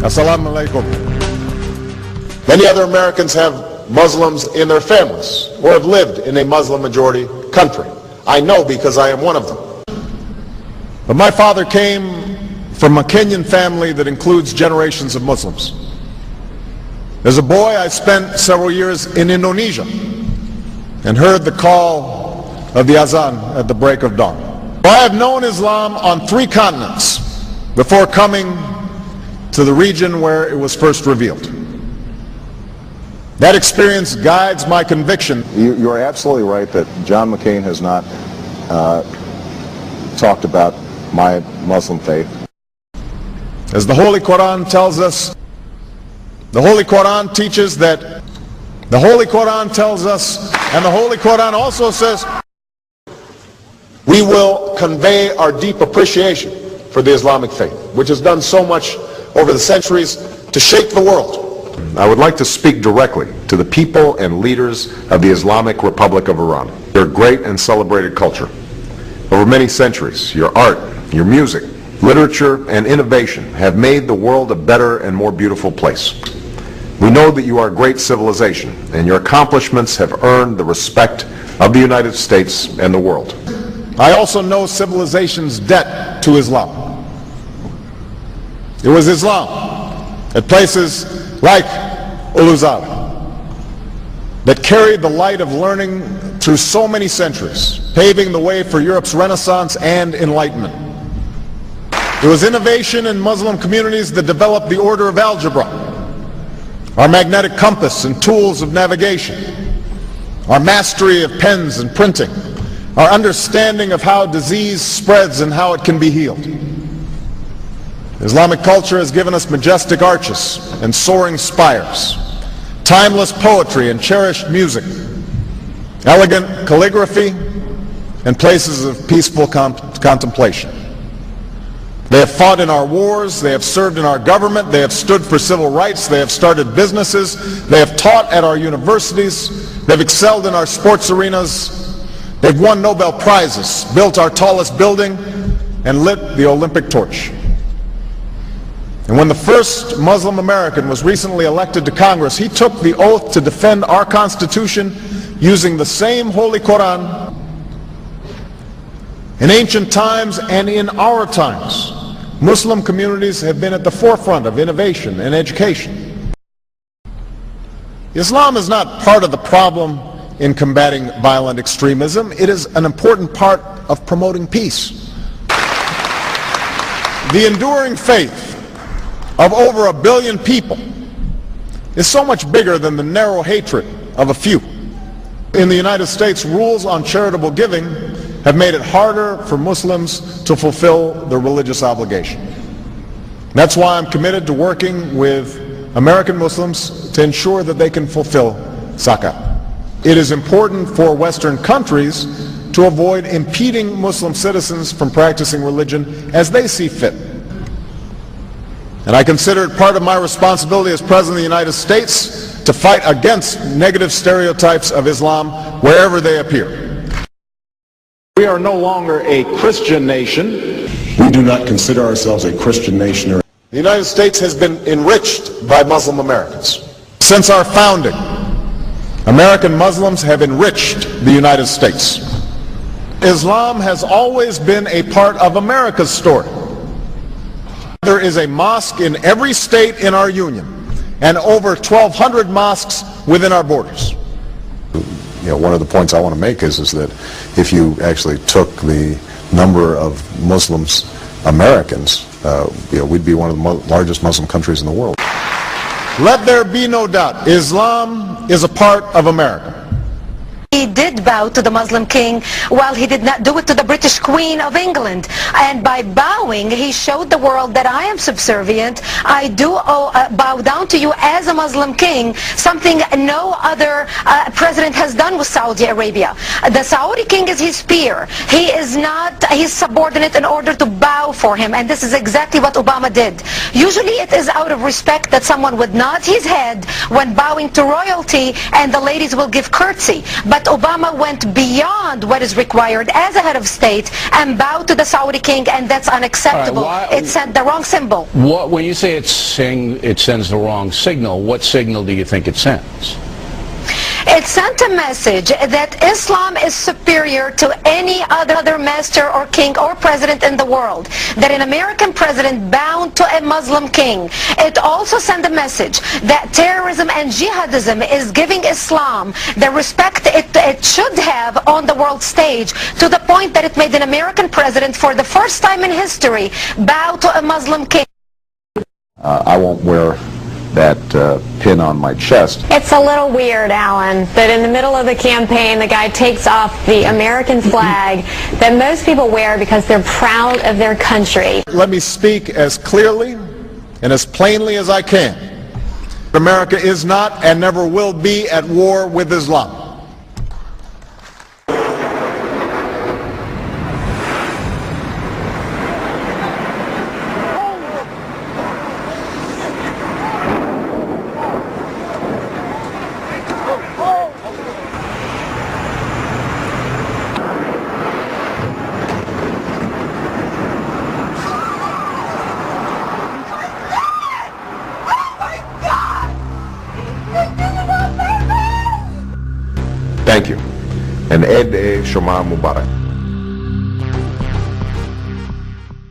Assalamu alaikum. Many other Americans have Muslims in their families or have lived in a Muslim majority country. I know because I am one of them. But my father came from a Kenyan family that includes generations of Muslims. As a boy, I spent several years in Indonesia and heard the call of the azan at the break of dawn. I have known Islam on 3 continents before coming to the region where it was first revealed. That experience guides my conviction. You're absolutely right that John McCain has not talked about my Muslim faith. As the Holy Quran tells us, the Holy Quran teaches that, the Holy Quran tells us, and the Holy Quran also says, we will convey our deep appreciation for the Islamic faith, which has done so much over the centuries to shape the world. I would like to speak directly to the people and leaders of the Islamic Republic of Iran. Their great and celebrated culture. Over many centuries, your art, your music, literature, and innovation have made the world a better and more beautiful place. We know that you are a great civilization, and your accomplishments have earned the respect of the United States and the world. I also know civilization's debt to Islam. It was Islam at places like Uluzar that carried the light of learning through so many centuries, paving the way for Europe's Renaissance and Enlightenment. It was innovation in Muslim communities that developed the order of algebra, our magnetic compass and tools of navigation, our mastery of pens and printing, our understanding of how disease spreads and how it can be healed. Islamic culture has given us majestic arches and soaring spires, timeless poetry and cherished music, elegant calligraphy, and places of peaceful contemplation. They have fought in our wars, they have served in our government, they have stood for civil rights, they have started businesses, they have taught at our universities, they have excelled in our sports arenas, they've won Nobel Prizes, built our tallest building, and lit the Olympic torch. And when the first Muslim American was recently elected to Congress, he took the oath to defend our Constitution using the same Holy Quran. In ancient times and in our times, Muslim communities have been at the forefront of innovation and education. Islam is not part of the problem in combating violent extremism. It is an important part of promoting peace. The enduring faith of over 1 billion people is so much bigger than the narrow hatred of a few. In the United States, rules on charitable giving have made it harder for Muslims to fulfill their religious obligation. That's why I'm committed to working with American Muslims to ensure that they can fulfill zakat. It is important for Western countries to avoid impeding Muslim citizens from practicing religion as they see fit. And I consider it part of my responsibility as President of the United States to fight against negative stereotypes of Islam wherever they appear. We are no longer a Christian nation. We do not consider ourselves a Christian nation. The United States has been enriched by Muslim Americans. Since our founding, American Muslims have enriched the United States. Islam has always been a part of America's story. There is a mosque in every state in our union and over 1,200 mosques within our borders. You know, one of the points I want to make is that if you actually took the number of Muslims Americans, we'd be one of the largest Muslim countries in the world. Let there be no doubt, Islam is a part of America. He did bow to the Muslim king while he did not do it to the British Queen of England. And by bowing, he showed the world that I am subservient. I do bow down to you as a Muslim king, something no other president has done with Saudi Arabia. The Saudi king is his peer. He is not his subordinate in order to bow for him. And this is exactly what Obama did. Usually it is out of respect that someone would nod his head when bowing to royalty and the ladies will give curtsy. But Obama went beyond what is required as a head of state and bowed to the Saudi king, and that's unacceptable. It sent the wrong symbol. When you say it sends the wrong signal, what signal do you think it sends? It sent a message that Islam is superior to any other master or king or president in the world, that an American president bound to a Muslim king. It also sent a message that terrorism and jihadism is giving Islam the respect it should have on the world stage, to the point that it made an American president, for the first time in history, bow to a Muslim king. I won't wear that pin on my chest. It's a little weird, Alan, that in the middle of the campaign the guy takes off the American flag that most people wear because they're proud of their country. Let me speak as clearly and as plainly as I can. America is not and never will be at war with Islam. Thank you. And Eid Shoma Mubarak.